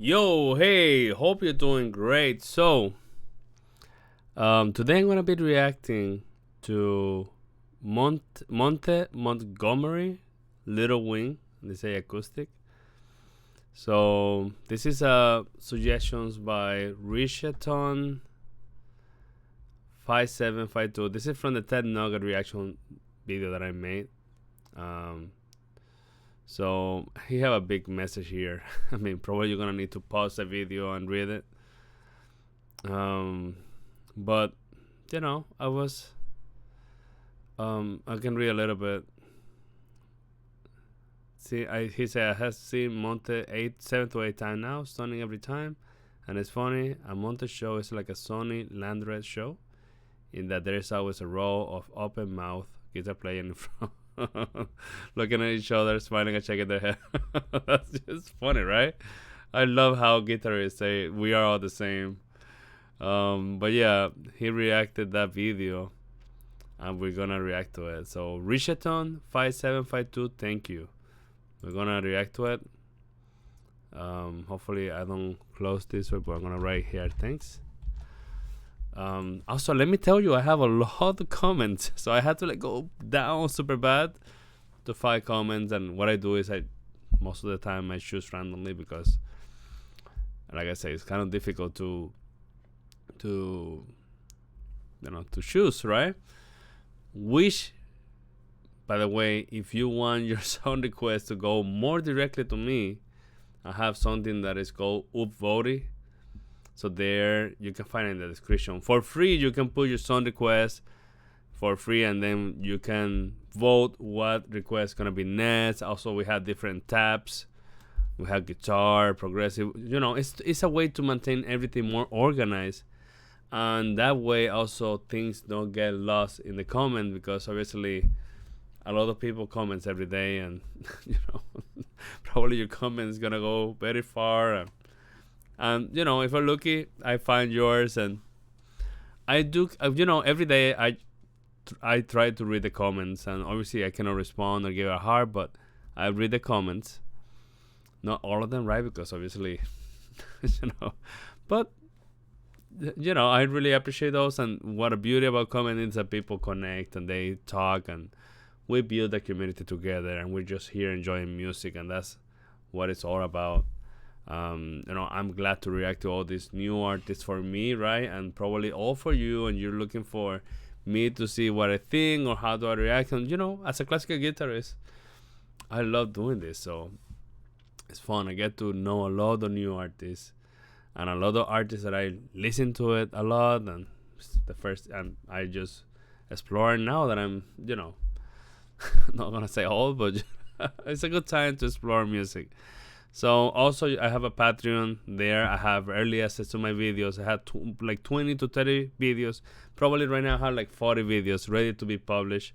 Yo, hey, hope you're doing great. Today I'm gonna be reacting to Monte Montgomery, Little Wing. They say acoustic. So this is suggestions by Rishaton 5752. This is from the Ted Nugget reaction video that I made. Um, So he have a big message here. I mean, probably you're gonna need to pause the video and read it. But I can read a little bit. He said I have seen Monte 7 to 8 times now, stunning every time, and it's funny. A Monte show is like a Sony Landred show, in that there is always a row of open mouth guitar playing in front. Looking at each other, smiling and shaking their head. That's just funny, right? I love how guitarists say we are all the same. But yeah, he reacted that video, and we're gonna react to it. So Rishaton 5752, thank you. We're gonna react to it. Hopefully I don't close this, but I'm gonna write here. Thanks. Also, let me tell you, I have a lot of comments, so I had to go down super bad to 5 comments. And what I do is most of the time I choose randomly because, like I say, it's kind of difficult to choose, right? Which, by the way, if you want your song request to go more directly to me, I have something that is called upvoting. So there you can find it in the description. For free, you can put your song request for free, and then you can vote what request is gonna be next. Also, we have different tabs. We have guitar, progressive. It's a way to maintain everything more organized, and that way also things don't get lost in the comment, because obviously a lot of people comments every day, and probably your comment is gonna go very far. And if I'm lucky, I find yours, and I do. Every day I try to read the comments, and obviously I cannot respond or give a heart, but I read the comments. Not all of them, right? Because obviously, But I really appreciate those, and what a beauty about commenting is that people connect and they talk, and we build a community together, and we're just here enjoying music, and that's what it's all about. I'm glad to react to all these new artists for me, right? And probably all for you, and you're looking for me to see what I think or how do I react. And as a classical guitarist, I love doing this, so it's fun. I get to know a lot of new artists, and a lot of artists that I listen to it a lot, and and I just explore now that I'm not gonna say old, but it's a good time to explore music. So also I have a Patreon there. I have early access to my videos. I had 20 to 30 videos. Probably right now I have 40 videos ready to be published.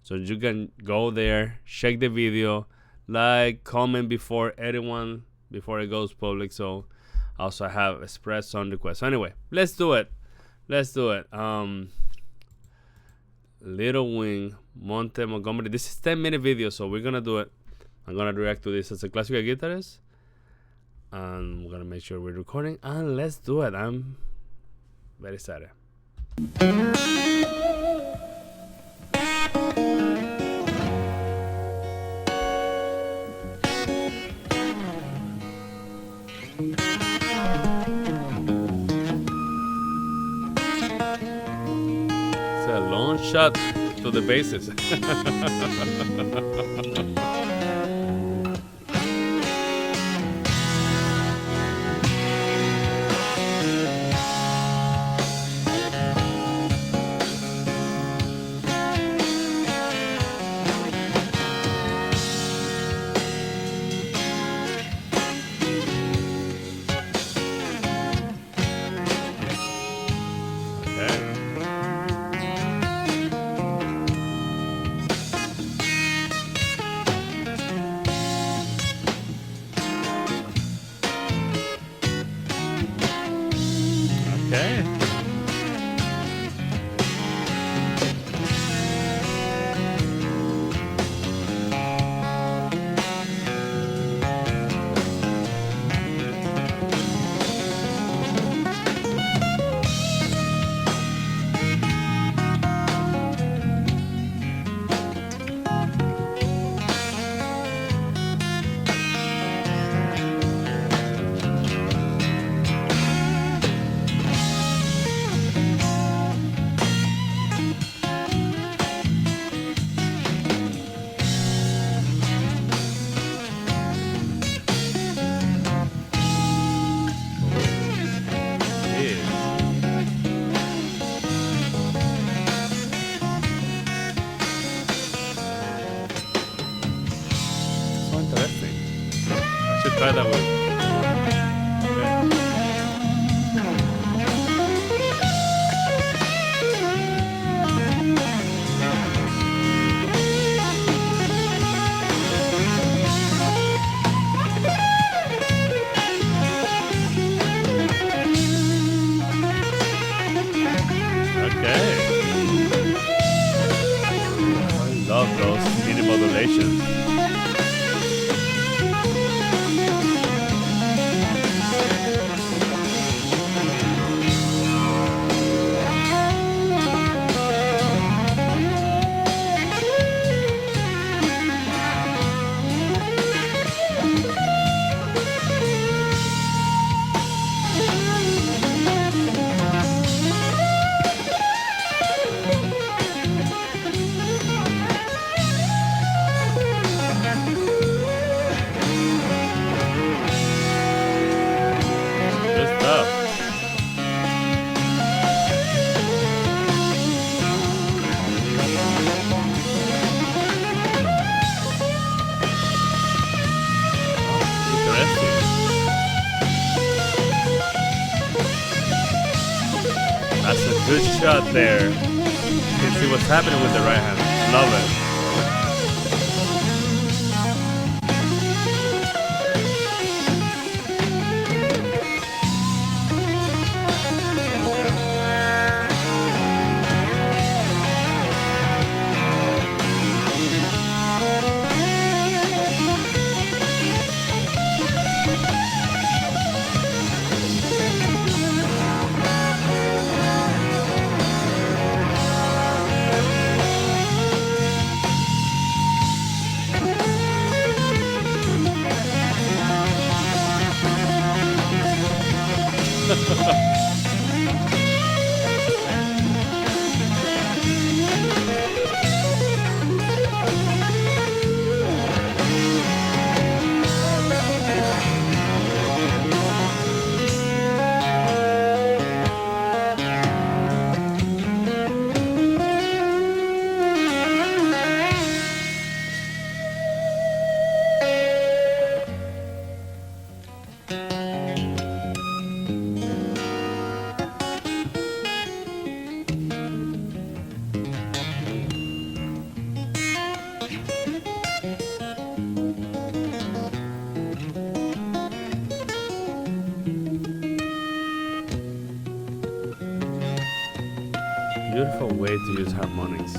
So you can go there, check the video, comment before it goes public. So also I have express song requests. So anyway, let's do it. Little Wing, Monte Montgomery. This is 10-minute video, so we're gonna do it. I'm gonna react to this as a classical guitarist, and we're gonna make sure we're recording, and let's do it. I'm very excited. It's a long shot to the basses. Okay. that way. Love those mini modulations. That's a good shot there. You can see what's happening with the right hand. Love it. Beautiful way to use harmonics.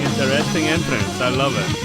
Interesting entrance. I love it.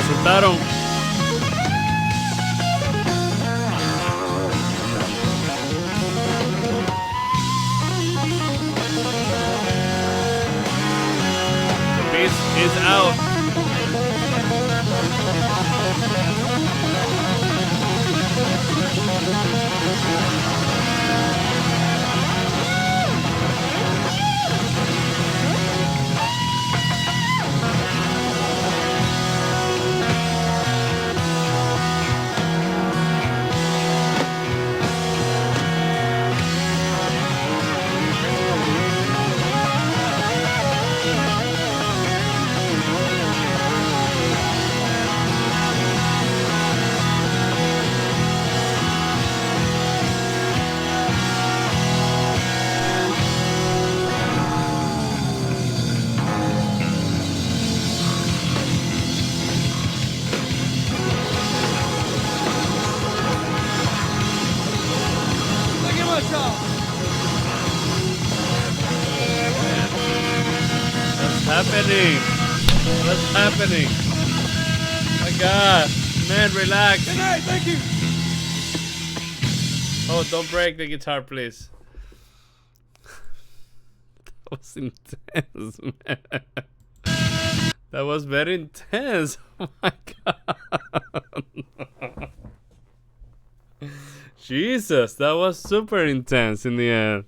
asustaron. The beast is out. Happening? What's happening? My God, man, relax. Good night, thank you. Oh, don't break the guitar, please. That was intense, man. That was very intense. Oh my God. Jesus, that was super intense in the end.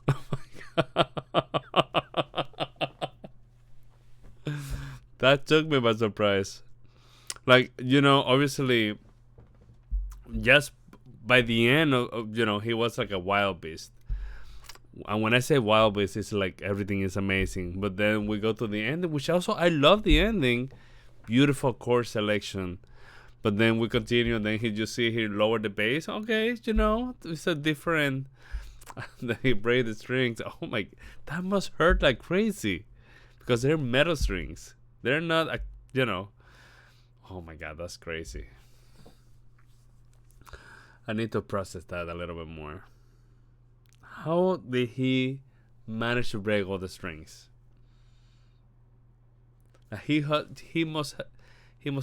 Oh my God. That took me by surprise. Like, obviously, just by the end, he was like a wild beast. And when I say wild beast, it's like everything is amazing. But then we go to the ending, which also, I love the ending. Beautiful chord selection. But then we continue, and then you see he lowered the bass. Okay, it's a different. Then he break the strings. Oh my, that must hurt like crazy. Because they're metal strings. They're not, oh my God, that's crazy. I need to process that a little bit more. How did he manage to break all the strings? He must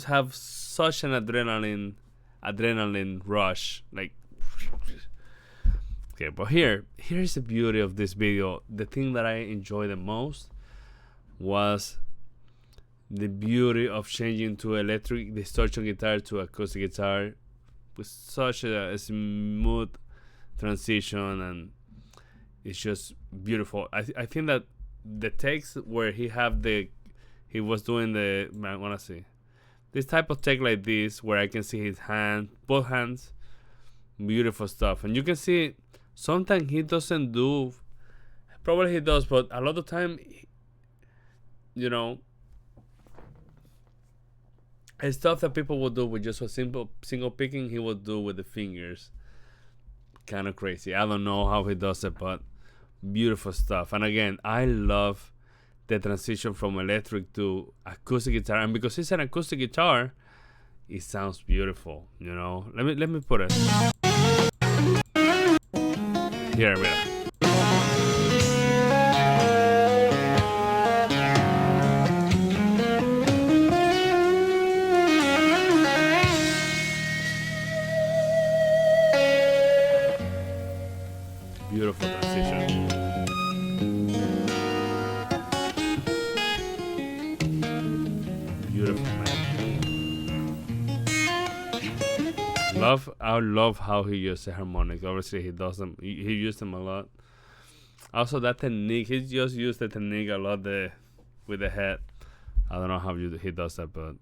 have such an adrenaline rush. Like, okay, but here's the beauty of this video. The thing that I enjoyed the most was the beauty of changing to electric distortion guitar to acoustic guitar with such a smooth transition, and it's just beautiful. I think that the takes where he was doing I wanna see this type of take like this where I can see his both hands, beautiful stuff. And you can see sometimes he doesn't do, probably he does, but a lot of time, it's stuff that people will do with just a simple single picking, he will do with the fingers. Kind of crazy. I don't know how he does it, but beautiful stuff. And again, I love the transition from electric to acoustic guitar. And because it's an acoustic guitar, it sounds beautiful. Let me put it here. Mira. Beautiful transition. Beautiful, man. I love how he used the harmonics. Obviously, he does them. He used them a lot. Also, that technique. He just used the technique a lot with the head. I don't know how he does that, but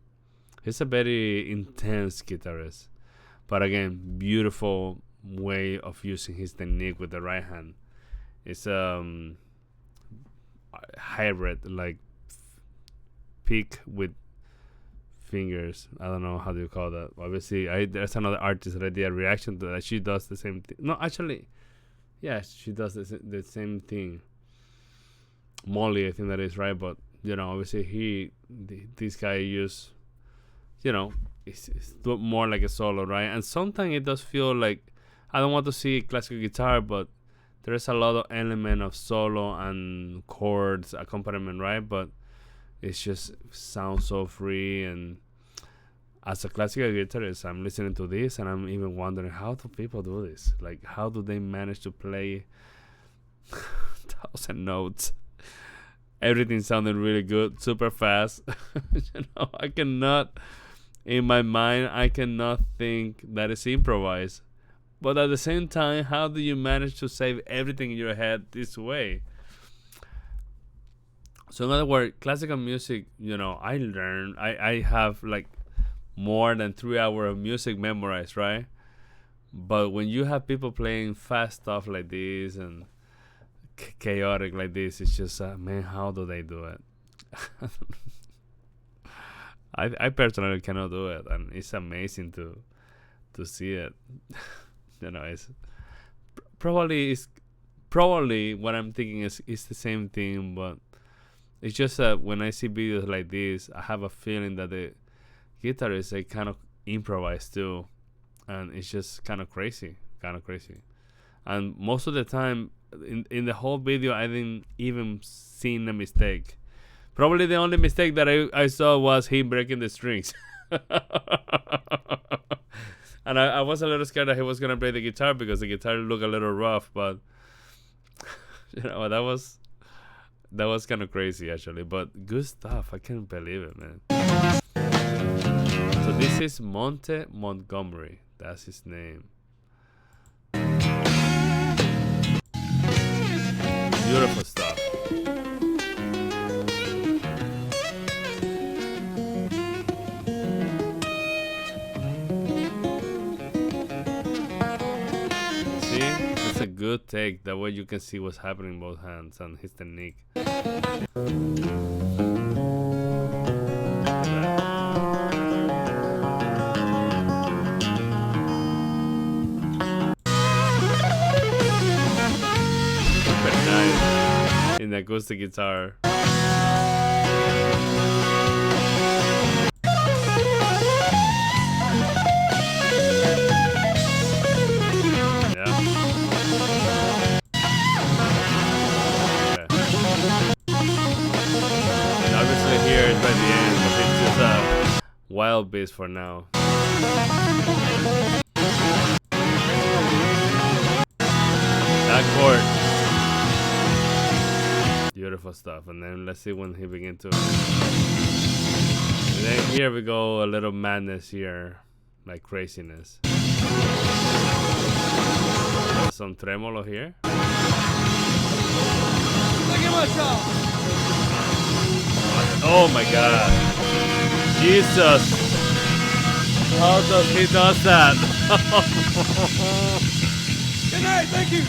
he's a very intense guitarist. But again, beautiful way of using his technique with the right hand. It's hybrid, like pick with fingers. I don't know how do you call that. Obviously, there's another artist that I did a reaction to that. She does the same thing. No, actually, yeah, she does the same thing. Molly, I think that is right. But obviously this guy used, it's more like a solo, right? And sometimes it does feel like, I don't want to see classical guitar, but there's a lot of element of solo and chords accompaniment, right? But it just sounds so free, and as a classical guitarist, I'm listening to this and I'm even wondering, how do people do this? Like, how do they manage to play 1,000 notes? Everything sounded really good, super fast. I cannot, in my mind, I cannot think that it's improvised. But at the same time, how do you manage to save everything in your head this way? So in other words, classical music, I have like more than 3 hours of music memorized, right? But when you have people playing fast stuff like this and chaotic like this, it's just, man, how do they do it? I personally cannot do it, and it's amazing to see it. It's probably what I'm thinking is the same thing, but it's just that when I see videos like this, I have a feeling that the guitarists, they kind of improvise too, and it's just kind of crazy. And most of the time, in the whole video, I didn't even see a mistake. Probably the only mistake that I saw was him breaking the strings. And I was a little scared that he was gonna play the guitar because the guitar looked a little rough, but that was kind of crazy actually. But good stuff. I can't believe it, man. So this is Monte Montgomery. That's his name. Beautiful stuff. See? It's a good take. That way you can see what's happening in both hands and his technique. In the acoustic guitar. Yeah. Okay. And obviously here it's by the end, but it's just a wild bass for now. That chord. Beautiful stuff. And then let's see when he begins to. And then here we go, a little madness here, like craziness. Some tremolo here. Oh my God, Jesus! How does he does that? Good night, thank you.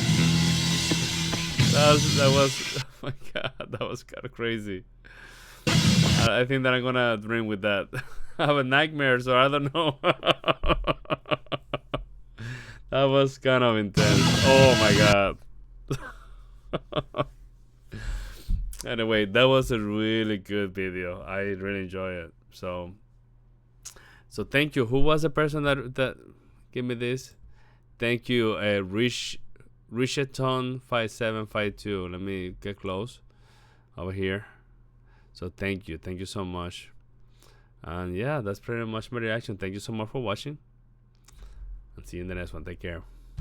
That was. Oh my God, that was kind of crazy. I think that I'm gonna dream with that. I have a nightmare, so I don't know. That was kind of intense. Oh my God. Anyway, that was a really good video. I really enjoy it. So thank you. Who was the person that gave me this? Thank you, Risheton5752. Let me get close over here. So thank you so much. And yeah, that's pretty much my reaction. Thank you so much for watching, and see you in the next one. Take care.